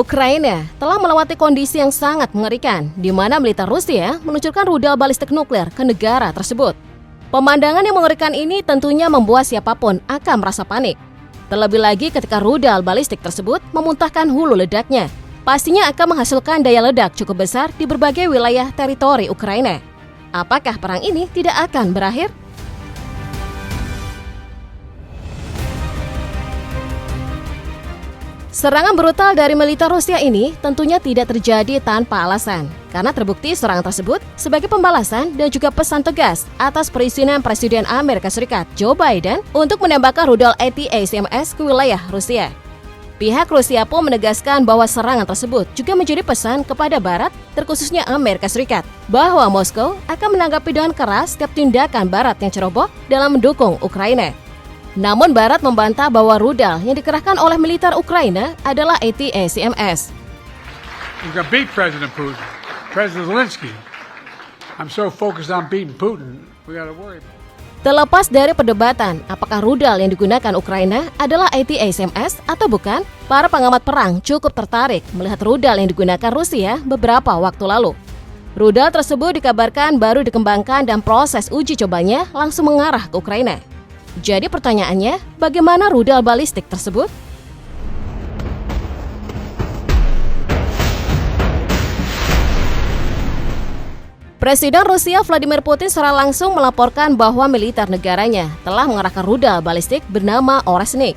Ukraina telah melewati kondisi yang sangat mengerikan, di mana militer Rusia meluncurkan rudal balistik nuklir ke negara tersebut. Pemandangan yang mengerikan ini tentunya membuat siapapun akan merasa panik. Terlebih lagi ketika rudal balistik tersebut memuntahkan hulu ledaknya, pastinya akan menghasilkan daya ledak cukup besar di berbagai wilayah teritori Ukraina. Apakah perang ini tidak akan berakhir? Serangan brutal dari militer Rusia ini tentunya tidak terjadi tanpa alasan, karena terbukti serangan tersebut sebagai pembalasan dan juga pesan tegas atas perizinan Presiden Amerika Serikat Joe Biden untuk menembakkan rudal ATACMS ke wilayah Rusia. Pihak Rusia pun menegaskan bahwa serangan tersebut juga menjadi pesan kepada Barat, terkhususnya Amerika Serikat, bahwa Moskow akan menanggapi dengan keras setiap tindakan Barat yang ceroboh dalam mendukung Ukraina. Namun Barat membantah bahwa rudal yang dikerahkan oleh militer Ukraina adalah ATACMS. We've got beat President Putin, President Zelensky. I'm so focused on beating Putin, we got to worry. Terlepas dari perdebatan apakah rudal yang digunakan Ukraina adalah ATACMS atau bukan, para pengamat perang cukup tertarik melihat rudal yang digunakan Rusia beberapa waktu lalu. Rudal tersebut dikabarkan baru dikembangkan dan proses uji cobanya langsung mengarah ke Ukraina. Jadi pertanyaannya, bagaimana rudal balistik tersebut? Presiden Rusia Vladimir Putin secara langsung melaporkan bahwa militer negaranya telah mengerahkan rudal balistik bernama Oreshnik.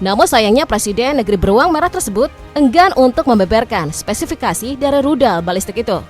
Namun sayangnya Presiden negeri beruang merah tersebut enggan untuk membeberkan spesifikasi dari rudal balistik itu.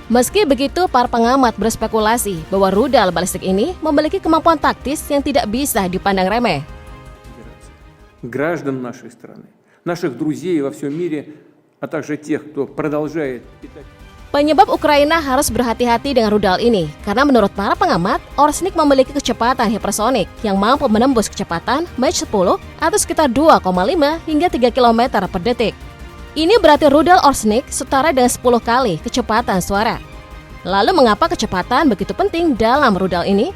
Meski begitu, para pengamat berspekulasi bahwa rudal balistik ini memiliki kemampuan taktis yang tidak bisa dipandang remeh. Граждан нашей страны, наших друзей во всем мире, а также тех, кто продолжает питать. Penyebab Ukraina harus berhati-hati dengan rudal ini karena menurut para pengamat, Oreshnik memiliki kecepatan hipersonik yang mampu menembus kecepatan Mach 10 atau sekitar 2,5 hingga 3 km per detik. Ini berarti rudal Oreshnik setara dengan 10 kali kecepatan suara. Lalu mengapa kecepatan begitu penting dalam rudal ini?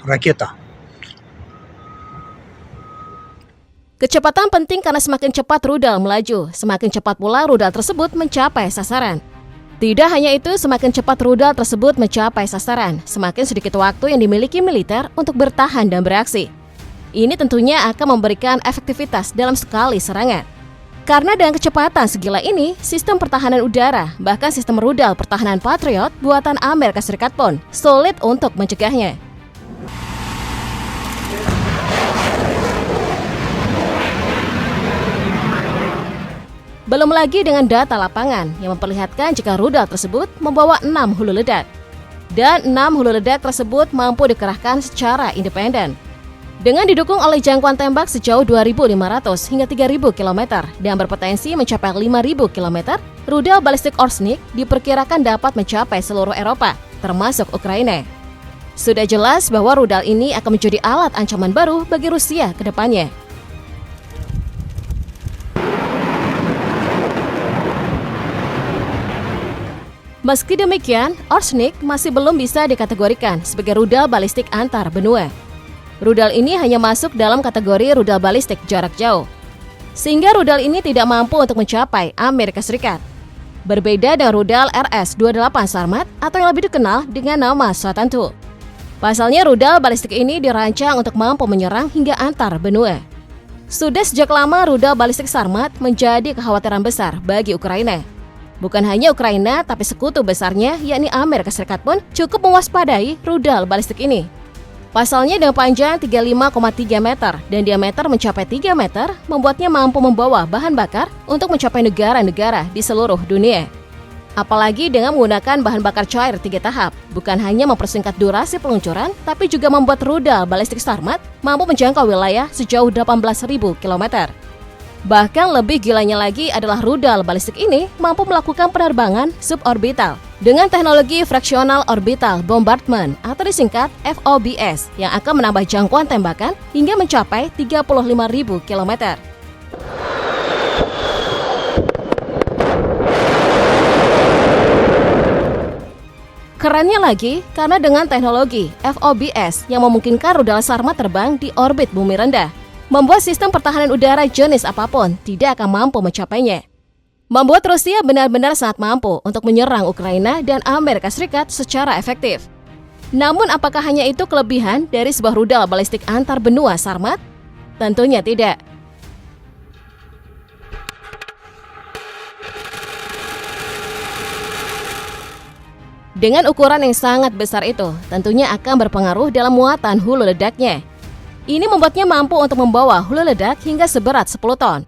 Ракета. Kecepatan penting karena semakin cepat rudal melaju, semakin cepat pula rudal tersebut mencapai sasaran. Tidak hanya itu, semakin cepat rudal tersebut mencapai sasaran, semakin sedikit waktu yang dimiliki militer untuk bertahan dan bereaksi. Ini tentunya akan memberikan efektivitas dalam sekali serangan. Karena dengan kecepatan segila ini, sistem pertahanan udara, bahkan sistem rudal pertahanan Patriot buatan Amerika Serikat pun sulit untuk mencegahnya. Belum lagi dengan data lapangan yang memperlihatkan jika rudal tersebut membawa 6 hulu ledak. Dan 6 hulu ledak tersebut mampu dikerahkan secara independen. Dengan didukung oleh jangkauan tembak sejauh 2.500 hingga 3.000 km dan berpotensi mencapai 5.000 km, rudal balistik Oreshnik diperkirakan dapat mencapai seluruh Eropa, termasuk Ukraina. Sudah jelas bahwa rudal ini akan menjadi alat ancaman baru bagi Rusia ke depannya. Meski demikian, Oreshnik masih belum bisa dikategorikan sebagai rudal balistik antar benua. Rudal ini hanya masuk dalam kategori rudal balistik jarak jauh. Sehingga rudal ini tidak mampu untuk mencapai Amerika Serikat. Berbeda dengan rudal RS-28 Sarmat atau yang lebih dikenal dengan nama Satan II. Pasalnya rudal balistik ini dirancang untuk mampu menyerang hingga antar benua. Sudah sejak lama rudal balistik Sarmat menjadi kekhawatiran besar bagi Ukraina. Bukan hanya Ukraina, tapi sekutu besarnya yakni Amerika Serikat pun cukup mewaspadai rudal balistik ini. Pasalnya dengan panjang 35,3 meter dan diameter mencapai 3 meter, membuatnya mampu membawa bahan bakar untuk mencapai negara-negara di seluruh dunia. Apalagi dengan menggunakan bahan bakar cair 3 tahap, bukan hanya mempersingkat durasi peluncuran, tapi juga membuat rudal balistik Sarmat mampu menjangkau wilayah sejauh 18.000 km. Bahkan lebih gilanya lagi adalah rudal balistik ini mampu melakukan penerbangan suborbital dengan teknologi fractional orbital bombardment atau disingkat FOBS yang akan menambah jangkauan tembakan hingga mencapai 35.000 km. Kerennya lagi, karena dengan teknologi FOBS yang memungkinkan rudal Sarmat terbang di orbit bumi rendah, membuat sistem pertahanan udara jenis apapun tidak akan mampu mencapainya. Membuat Rusia benar-benar sangat mampu untuk menyerang Ukraina dan Amerika Serikat secara efektif. Namun apakah hanya itu kelebihan dari sebuah rudal balistik antar benua Sarmat? Tentunya tidak. Dengan ukuran yang sangat besar itu, tentunya akan berpengaruh dalam muatan hulu ledaknya. Ini membuatnya mampu untuk membawa hulu ledak hingga seberat 10 ton.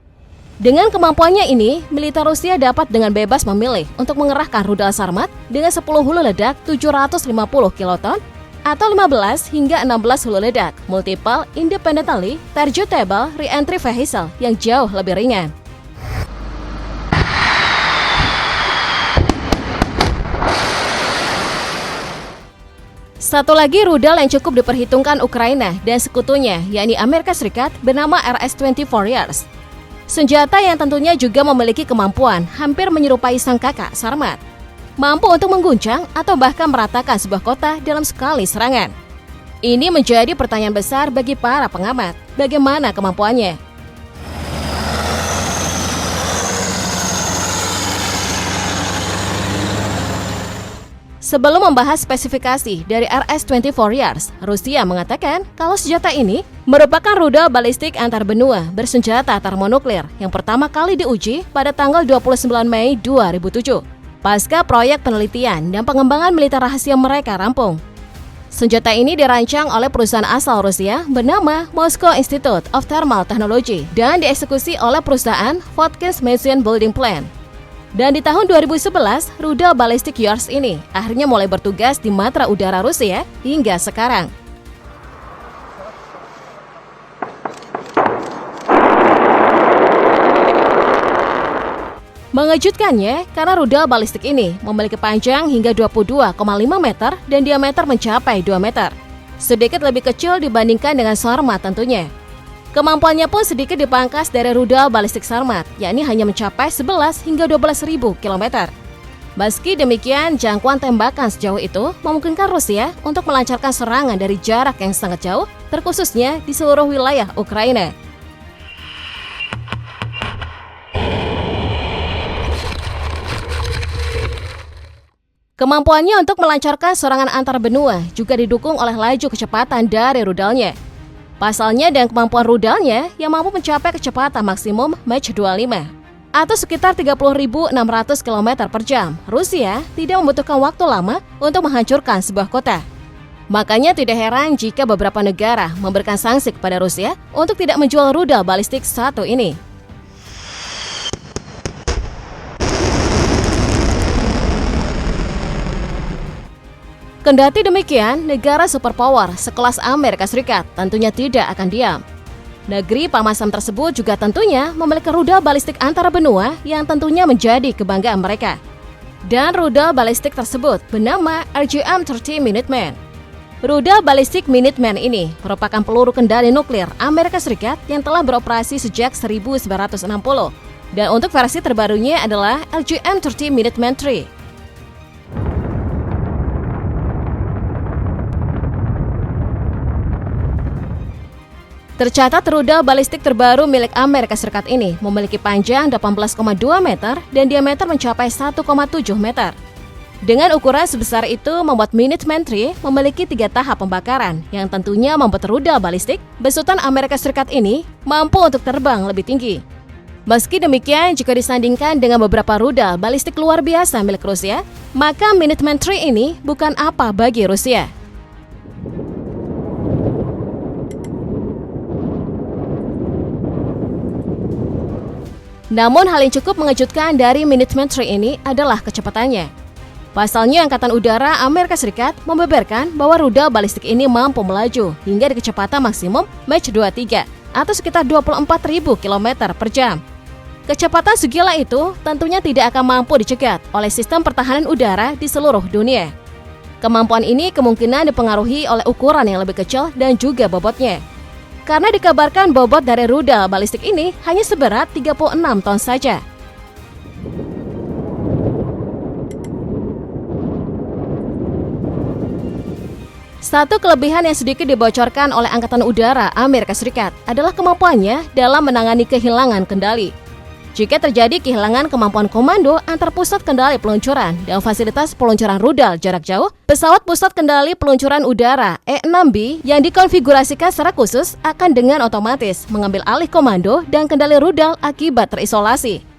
Dengan kemampuannya ini, militer Rusia dapat dengan bebas memilih untuk mengerahkan rudal Sarmat dengan 10 hulu ledak 750 kiloton atau 15 hingga 16 hulu ledak multiple independently targetable re-entry vehicle yang jauh lebih ringan. Satu lagi rudal yang cukup diperhitungkan Ukraina dan sekutunya, yakni Amerika Serikat, bernama RS-24 Warriors. Senjata yang tentunya juga memiliki kemampuan hampir menyerupai sang kakak Sarmat. Mampu untuk mengguncang atau bahkan meratakan sebuah kota dalam sekali serangan. Ini menjadi pertanyaan besar bagi para pengamat, bagaimana kemampuannya? Sebelum membahas spesifikasi dari RS-24 Warriors, Rusia mengatakan kalau senjata ini merupakan rudal balistik antar benua bersenjata termonuklir yang pertama kali diuji pada tanggal 29 Mei 2007, pasca proyek penelitian dan pengembangan militer rahasia mereka rampung. Senjata ini dirancang oleh perusahaan asal Rusia bernama Moscow Institute of Thermal Technology dan dieksekusi oleh perusahaan Votkins Machine Building Plant. Dan di tahun 2011, rudal balistik Yars ini akhirnya mulai bertugas di matra udara Rusia hingga sekarang. Mengejutkannya, karena rudal balistik ini memiliki panjang hingga 22,5 meter dan diameter mencapai 2 meter. Sedikit lebih kecil dibandingkan dengan Sarmat tentunya. Kemampuannya pun sedikit dipangkas dari rudal balistik Sarmat, yakni hanya mencapai 11 hingga 12.000 km. Meski demikian, jangkauan tembakan sejauh itu memungkinkan Rusia untuk melancarkan serangan dari jarak yang sangat jauh, terkhususnya di seluruh wilayah Ukraina. Kemampuannya untuk melancarkan serangan antar benua juga didukung oleh laju kecepatan dari rudalnya. Pasalnya dan kemampuan rudalnya yang mampu mencapai kecepatan maksimum Mach 25 atau sekitar 30.600 km per jam, Rusia tidak membutuhkan waktu lama untuk menghancurkan sebuah kota. Makanya tidak heran jika beberapa negara memberikan sanksi kepada Rusia untuk tidak menjual rudal balistik satu ini. Kendati demikian, negara superpower sekelas Amerika Serikat tentunya tidak akan diam. Negeri pamasam tersebut juga tentunya memiliki rudal balistik antara benua yang tentunya menjadi kebanggaan mereka. Dan rudal balistik tersebut bernama RGM-30 Minuteman. Rudal balistik Minuteman ini merupakan peluru kendali nuklir Amerika Serikat yang telah beroperasi sejak 1960. Dan untuk versi terbarunya adalah RGM-30 Minuteman III. Tercatat rudal balistik terbaru milik Amerika Serikat ini memiliki panjang 18,2 meter dan diameter mencapai 1,7 meter. Dengan ukuran sebesar itu membuat Minuteman III memiliki 3 tahap pembakaran yang tentunya membuat rudal balistik besutan Amerika Serikat ini mampu untuk terbang lebih tinggi. Meski demikian, jika disandingkan dengan beberapa rudal balistik luar biasa milik Rusia, maka Minuteman III ini bukan apa bagi Rusia. Namun hal yang cukup mengejutkan dari Minuteman III ini adalah kecepatannya. Pasalnya Angkatan Udara Amerika Serikat membeberkan bahwa rudal balistik ini mampu melaju hingga di kecepatan maksimum Mach 23 atau sekitar 24.000 km per jam. Kecepatan segila itu tentunya tidak akan mampu dicegat oleh sistem pertahanan udara di seluruh dunia. Kemampuan ini kemungkinan dipengaruhi oleh ukuran yang lebih kecil dan juga bobotnya. Karena dikabarkan bobot dari rudal balistik ini hanya seberat 36 ton saja. Satu kelebihan yang sedikit dibocorkan oleh Angkatan Udara Amerika Serikat adalah kemampuannya dalam menangani kehilangan kendali. Jika terjadi kehilangan kemampuan komando antar pusat kendali peluncuran dan fasilitas peluncuran rudal jarak jauh, pesawat pusat kendali peluncuran udara E-6B yang dikonfigurasikan secara khusus akan dengan otomatis mengambil alih komando dan kendali rudal akibat terisolasi.